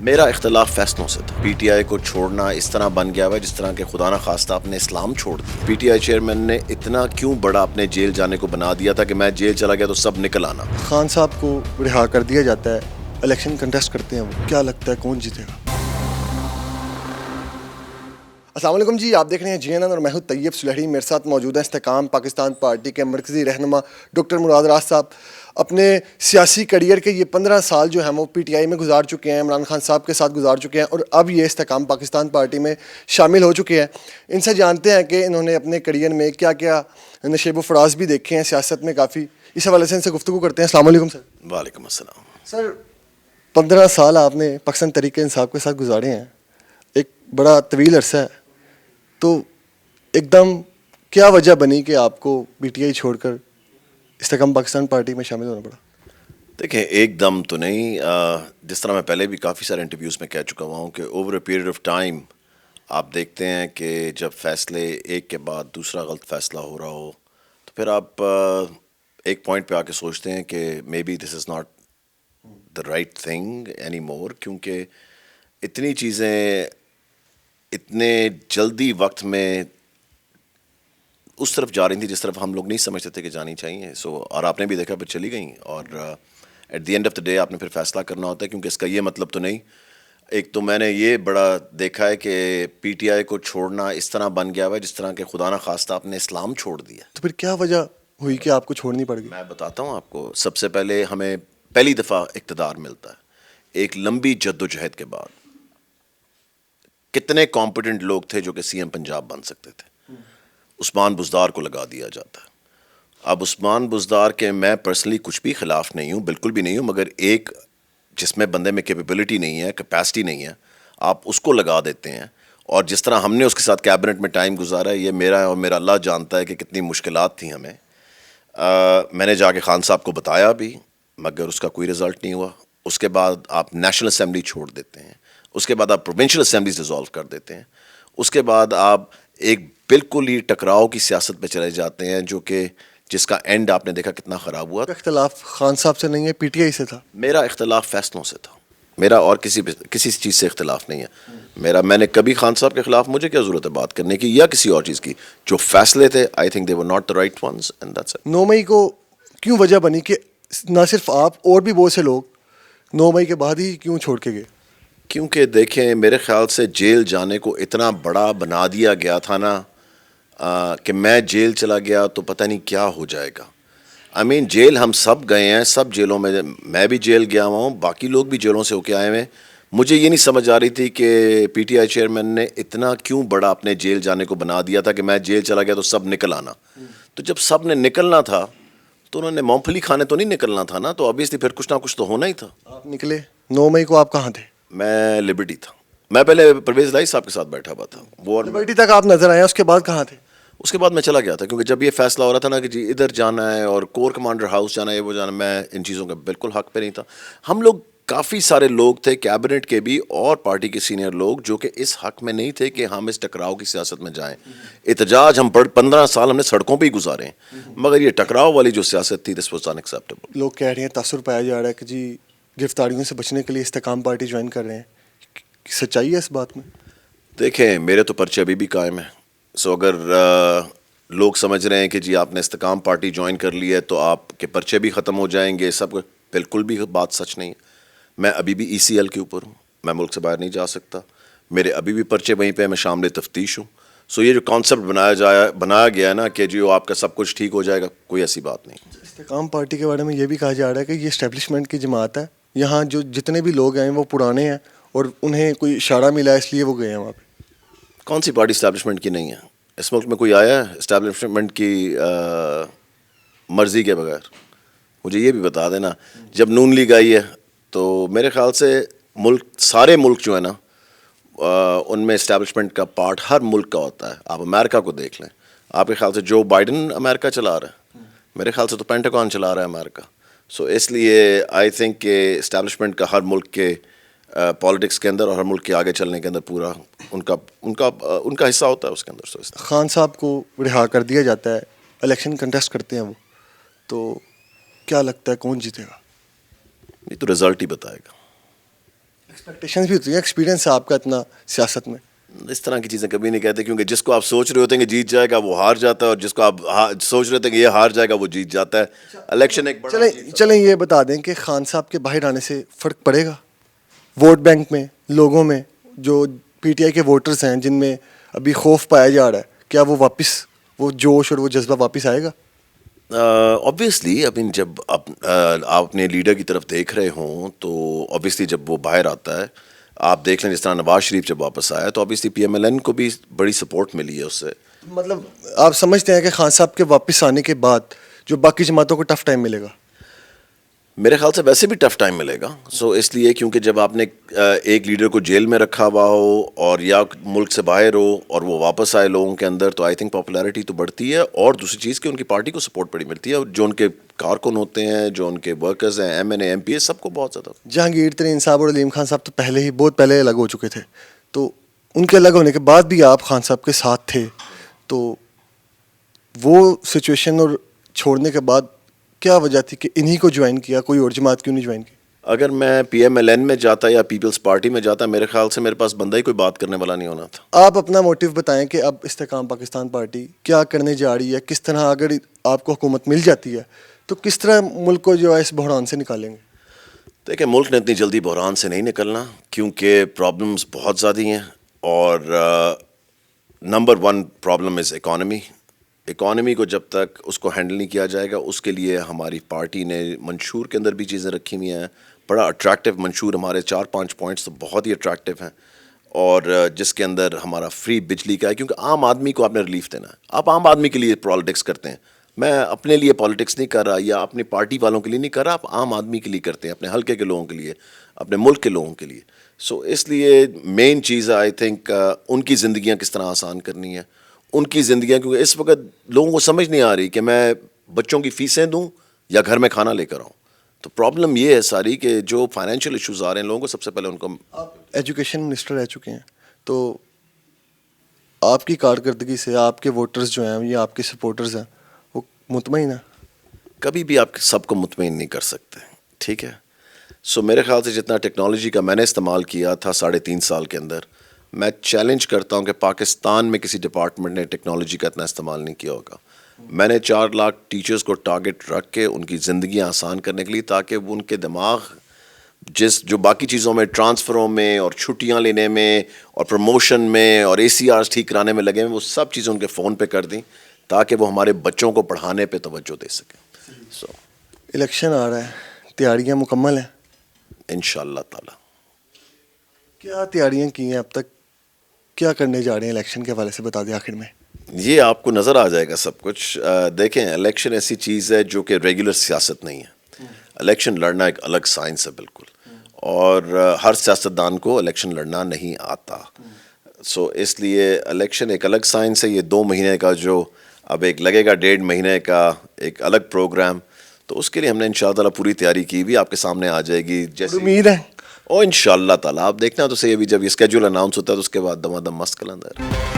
میرا اختلاف فیصلوں سے تھا. پی ٹی آئی کو چھوڑنا اس طرح بن گیا ہوا ہے جس طرح کہ خدا نہ خواستہ اپنے اسلام چھوڑ دیا. پی ٹی آئی چیئرمین نے اتنا کیوں بڑا اپنے جیل جانے کو بنا دیا تھا کہ میں جیل چلا گیا تو سب نکل آنا. خان صاحب کو رہا کر دیا جاتا ہے, الیکشن کنٹیسٹ کرتے ہیں, وہ کیا لگتا ہے کون جیتے گا؟ السلام علیکم جی, آپ دیکھ رہے ہیں جی این این اور میں ہوں طیب سلیحی. میرے ساتھ موجود ہیں استحکام پاکستان پارٹی کے مرکزی رہنما ڈاکٹر مراد راز صاحب. اپنے سیاسی کیریئر کے یہ 15 سال جو ہیں وہ پی ٹی آئی میں گزار چکے ہیں, عمران خان صاحب کے ساتھ گزار چکے ہیں, اور اب یہ استحکام پاکستان پارٹی میں شامل ہو چکے ہیں. ان سے جانتے ہیں کہ انہوں نے اپنے کیریئر میں کیا کیا نشیب و فراز بھی دیکھے ہیں سیاست میں کافی. اس حوالے سے ان سے گفتگو کرتے ہیں. السلام علیکم سر. وعلیکم السلام. سر 15 سال آپ نے پاکستان تحریک انصاف کے ساتھ گزارے ہیں, ایک بڑا طویل عرصہ ہے, تو ایک دم کیا وجہ بنی کہ آپ کو پی ٹی آئی چھوڑ کر استحکام پاکستان پارٹی میں شامل ہونا پڑا؟ دیکھیں, ایک دم تو نہیں. جس طرح میں پہلے بھی کافی سارے انٹرویوز میں کہہ چکا ہوا ہوں کہ over a period of time آپ دیکھتے ہیں کہ جب فیصلے ایک کے بعد دوسرا غلط فیصلہ ہو رہا ہو تو پھر آپ ایک پوائنٹ پہ آ کے سوچتے ہیں کہ may be this is not the right thing any more, کیونکہ اتنی چیزیں اتنے جلدی وقت میں اس طرف جا رہی تھیں جس طرف ہم لوگ نہیں سمجھتے تھے کہ جانی چاہیے. اور آپ نے بھی دیکھا پھر چلی گئیں, اور at the end of the day آپ نے پھر فیصلہ کرنا ہوتا ہے, کیونکہ اس کا یہ مطلب تو نہیں. ایک تو میں نے یہ بڑا دیکھا ہے کہ پی ٹی آئی کو چھوڑنا اس طرح بن گیا ہوا ہے جس طرح کہ خدا نہ خواستہ اپنے اسلام چھوڑ دیا. تو پھر کیا وجہ ہوئی کہ آپ کو چھوڑنی پڑ گئی؟ میں بتاتا ہوں آپ کو. سب سے پہلے ہمیں پہلی دفعہ اقتدار ملتا ہے ایک لمبی جد و جہد کے بعد. کتنے کمپیٹنٹ لوگ تھے جو کہ سی ایم پنجاب بن سکتے تھے, عثمان بزدار کو لگا دیا جاتا ہے. اب عثمان بزدار کے میں پرسنلی کچھ بھی خلاف نہیں ہوں, بالکل بھی نہیں ہوں, مگر ایک جس میں بندے میں کیپیبلٹی نہیں ہے, کیپیسٹی نہیں ہے, آپ اس کو لگا دیتے ہیں. اور جس طرح ہم نے اس کے ساتھ کیبنٹ میں ٹائم گزارا ہے, یہ میرا اور میرا اللہ جانتا ہے کہ کتنی مشکلات تھیں ہمیں. میں نے جا کے خان صاحب کو بتایا بھی, مگر اس کا کوئی رزلٹ نہیں ہوا. اس کے بعد آپ نیشنل اسمبلی چھوڑ دیتے ہیں, اس کے بعد آپ پروونشل اسمبلیز ڈیزالو کر دیتے ہیں, اس کے بعد آپ ایک بالکل ہی ٹکراؤ کی سیاست پہ چلے جاتے ہیں جو کہ جس کا اینڈ آپ نے دیکھا کتنا خراب ہوا. اختلاف خان صاحب سے نہیں ہے, پی ٹی آئی سے تھا. میرا اختلاف فیصلوں سے تھا, میرا اور کسی چیز سے اختلاف نہیں ہے میرا. میں نے کبھی خان صاحب کے خلاف, مجھے کیا ضرورت ہے بات کرنے کی یا کسی اور چیز کی. جو فیصلے تھے I think they were not the right ones and that's it. 9 مئی کو کیوں وجہ بنی کہ نہ صرف آپ اور بھی بہت سے لوگ 9 مئی کے بعد ہی کیوں چھوڑ کے گئے؟ کیونکہ دیکھیں, میرے خیال سے جیل جانے کو اتنا بڑا بنا دیا گیا تھا نا کہ میں جیل چلا گیا تو پتہ نہیں کیا ہو جائے گا. جیل ہم سب گئے ہیں, سب جیلوں میں بھی جیل گیا ہوا ہوں, باقی لوگ بھی جیلوں سے ہو کے آئے ہوئے ہیں. مجھے یہ نہیں سمجھ آ رہی تھی کہ پی ٹی آئی چیئرمین نے اتنا کیوں بڑا اپنے جیل جانے کو بنا دیا تھا کہ میں جیل چلا گیا تو سب نکل آنا. تو جب سب نے نکلنا تھا تو انہوں نے مونگ پھلی کھانے تو نہیں نکلنا تھا نا, تو obviously پھر کچھ نہ کچھ تو ہونا ہی تھا. آپ نکلے 9 مئی کو, آپ کہاں تھے؟ میں لبرٹی تھا. میں پہلے پرویز لائی صاحب کے ساتھ بیٹھا ہوا تھا, وہ لبرٹی تک آپ نظر آئے, اس کے بعد کہاں تھے؟ اس کے بعد میں چلا گیا تھا, کیونکہ جب یہ فیصلہ ہو رہا تھا نا کہ جی ادھر جانا ہے اور کور کمانڈر ہاؤس جانا ہے, وہ جانا, میں ان چیزوں کا بالکل حق پہ نہیں تھا. ہم لوگ کافی سارے لوگ تھے کیبنٹ کے بھی اور پارٹی کے سینئر لوگ جو کہ اس حق میں نہیں تھے کہ ہم اس ٹکراؤ کی سیاست میں جائیں. احتجاج ہم 15 سال ہم نے سڑکوں پہ ہی گزارے ہیں, مگر یہ ٹکراؤ والی جو سیاست تھی دس واز ان ایکسیپٹیبل. لوگ کہہ رہے ہیں, تاثر پایا جا رہا ہے کہ جی گرفتاریوں سے بچنے کے لیے استحکام پارٹی جوائن کر رہے ہیں. سچائی ہے اس بات میں؟ دیکھیں, میرے تو پرچے ابھی بھی قائم ہیں. اگر لوگ سمجھ رہے ہیں کہ جی آپ نے استحکام پارٹی جوائن کر لی ہے تو آپ کے پرچے بھی ختم ہو جائیں گے, سب بالکل بھی بات سچ نہیں ہے. میں ابھی بھی ای سی ایل کے اوپر ہوں, میں ملک سے باہر نہیں جا سکتا, میرے ابھی بھی پرچے وہیں پہ, میں شامل تفتیش ہوں. یہ جو کانسیپٹ بنایا گیا ہے نا کہ جی آپ کا سب کچھ ٹھیک ہو جائے گا, کوئی ایسی بات نہیں. استحکام پارٹی کے بارے میں یہ بھی کہا جا رہا ہے کہ یہ اسٹیبلشمنٹ کی جماعت ہے, یہاں جو جتنے بھی لوگ ہیں وہ پرانے ہیں اور انہیں کوئی اشارہ ملا اس لیے وہ گئے ہیں وہاں پہ. کون سی پارٹی اسٹیبلشمنٹ کی نہیں ہے اس ملک میں؟ کوئی آیا ہے اسٹیبلشمنٹ کی مرضی کے بغیر؟ مجھے یہ بھی بتا دینا. جب نون لیگ آئی ہے تو میرے خیال سے سارے ملک جو ہے نا ان میں اسٹیبلشمنٹ کا پارٹ ہر ملک کا ہوتا ہے. آپ امریکہ کو دیکھ لیں, آپ کے خیال سے جو بائیڈن امریکہ چلا رہا ہے, میرے خیال سے تو پینٹاگون چلا رہا ہے امریکہ. اس لیے آئی تھنک کہ اسٹیبلشمنٹ کا ہر ملک کے پالیٹکس کے اندر اور ہر ملک کے آگے چلنے کے اندر پورا ان کا حصہ ہوتا ہے اس کے اندر. خان صاحب کو رہا کر دیا جاتا ہے, الیکشن کنٹیسٹ کرتے ہیں وہ, تو کیا لگتا ہے کون جیتے گا؟ یہ تو رزلٹ ہی بتائے گا. ایکسپیکٹیشنز بھی ہوتی ہیں, ایکسپیرینس ہے آپ کا اتنا سیاست میں. اس طرح کی چیزیں کبھی نہیں کہتے, کیونکہ جس کو آپ سوچ رہے ہوتے ہیں کہ جیت جائے گا وہ ہار جاتا ہے, اور جس کو آپ سوچ رہے ہوتے ہیں کہ یہ ہار جائے گا وہ جیت جاتا ہے. الیکشن ایک بڑا چلیں یہ بتا دیں کہ خان صاحب کے باہر آنے سے فرق پڑے گا ووٹ بینک میں, لوگوں میں, جو پی ٹی آئی کے ووٹرز ہیں جن میں ابھی خوف پایا جا رہا ہے, کیا وہ واپس وہ جوش اور وہ جذبہ واپس آئے گا؟ آبویسلی اب جب آپ اپنے لیڈر کی طرف دیکھ رہے ہوں تو آبویسلی جب وہ باہر آتا ہے, آپ دیکھ لیں جس طرح نواز شریف جب واپس آیا تو obviously P M L N کو بھی بڑی سپورٹ ملی ہے اس سے. مطلب آپ سمجھتے ہیں کہ خان صاحب کے واپس آنے کے بعد جو باقی جماعتوں کو ٹف ٹائم ملے گا؟ میرے خیال سے ویسے بھی ٹف ٹائم ملے گا. سو اس لیے کیونکہ جب آپ نے ایک لیڈر کو جیل میں رکھا ہوا ہو اور یا ملک سے باہر ہو اور وہ واپس آئے لوگوں کے اندر, تو آئی تھنک پاپولیرٹی تو بڑھتی ہے, اور دوسری چیز کہ ان کی پارٹی کو سپورٹ بڑی ملتی ہے, اور جو ان کے کارکن ہوتے ہیں, جو ان کے ورکرز ہیں, ایم این اے, ایم پی اے, سب کو بہت زیادہ. جہانگیر ترین صاحب اور علیم خان صاحب تو پہلے ہی بہت پہلے الگ ہو چکے تھے, تو ان کے الگ ہونے کے بعد بھی آپ خان صاحب کے ساتھ تھے, تو وہ سچویشن اور چھوڑنے کے بعد کیا وجہ تھی کہ انہی کو جوائن کیا, کوئی اور جماعت کیوں نہیں جوائن کی؟ اگر میں پی ایم ایل این میں جاتا یا پیپلز پارٹی میں جاتا, میرے خیال سے میرے پاس بندہ ہی کوئی بات کرنے والا نہیں ہونا تھا. آپ اپنا موٹیو بتائیں کہ اب استحکام پاکستان پارٹی کیا کرنے جا رہی ہے, کس طرح اگر آپ کو حکومت مل جاتی ہے تو کس طرح ملک کو جو ہے اس بحران سے نکالیں گے؟ دیکھیں, ملک نے اتنی جلدی بحران سے نہیں نکلنا, کیونکہ پرابلمز بہت زیادہ ہیں, اور number one problem is economy. Economy کو جب تک اس کو ہینڈل نہیں کیا جائے گا, اس کے لیے ہماری پارٹی نے منشور کے اندر بھی چیزیں رکھی ہوئی ہیں, بڑا اٹریکٹیو منشور, ہمارے 4-5 پوائنٹس تو بہت ہی اٹریکٹیو ہیں, اور جس کے اندر ہمارا فری بجلی کا ہے, کیونکہ عام آدمی کو آپ نے ریلیف دینا ہے. آپ عام آدمی کے لیے پالیٹکس کرتے ہیں, میں اپنے لیے پالیٹکس نہیں کر رہا یا اپنی پارٹی والوں کے لیے نہیں کر رہا, آپ عام آدمی کے لیے کرتے ہیں, اپنے حلقے کے لوگوں کے لیے, اپنے ملک کے لوگوں کے لیے. سو اس لیے مین چیز ہے آئی تھنک ان کی زندگیاں کس طرح آسان کرنی ہے, ان کی زندگیاں, کیونکہ اس وقت لوگوں کو سمجھ نہیں آ رہی کہ میں بچوں کی فیسیں دوں یا گھر میں کھانا لے کر آؤں. تو پرابلم یہ ہے ساری کہ جو فائنینشیل ایشوز آ رہے ہیں لوگوں کو, سب سے پہلے ان کو. آپ ایجوکیشن منسٹر رہ چکے ہیں, تو آپ کی کارکردگی سے آپ کے ووٹرز جو ہیں یا آپ کے سپورٹرز ہیں وہ مطمئن ہیں؟ کبھی بھی آپ سب کو مطمئن نہیں کر سکتے, ٹھیک ہے. سو میرے خیال سے جتنا ٹیکنالوجی کا میں نے استعمال کیا تھا 3.5 سال کے اندر, میں چیلنج کرتا ہوں کہ پاکستان میں کسی ڈپارٹمنٹ نے ٹیکنالوجی کا اتنا استعمال نہیں کیا ہوگا. میں نے 4 لاکھ ٹیچرز کو ٹارگٹ رکھ کے ان کی زندگیاں آسان کرنے کے لیے, تاکہ وہ ان کے دماغ جو باقی چیزوں میں, ٹرانسفروں میں اور چھٹیاں لینے میں اور پروموشن میں اور اے سی آرز ٹھیک کرانے میں لگے ہیں, وہ سب چیزیں ان کے فون پہ کر دیں, تاکہ وہ ہمارے بچوں کو پڑھانے پہ توجہ دے سکیں. سو الیکشن آ رہا ہے, تیاریاں مکمل ہیں انشاءاللہ تعالی. کیا تیاریاں کی ہیں اب تک, کیا کرنے جا رہے ہیں الیکشن کے حوالے سے بتا دیں آخر میں. یہ آپ کو نظر آ جائے گا سب کچھ. دیکھیں, الیکشن ایسی چیز ہے جو کہ ریگولر سیاست نہیں ہے. الیکشن لڑنا ایک الگ سائنس ہے بالکل, اور ہر سیاستدان کو الیکشن لڑنا نہیں آتا. سو اس لیے الیکشن ایک الگ سائنس ہے. یہ 2 مہینے کا جو اب ایک لگے گا, 1.5 مہینے کا ایک الگ پروگرام, تو اس کے لیے ہم نے انشاءاللہ تعالیٰ پوری تیاری کی ہوئی, آپ کے سامنے آ جائے گی جیسے امید ہے. انشاءاللہ تعالیٰ آپ دیکھنا, تو صحیح ابھی جب یہ اسکیجول اناؤنس ہوتا ہے تو اس کے بعد دما دم مست کلندر.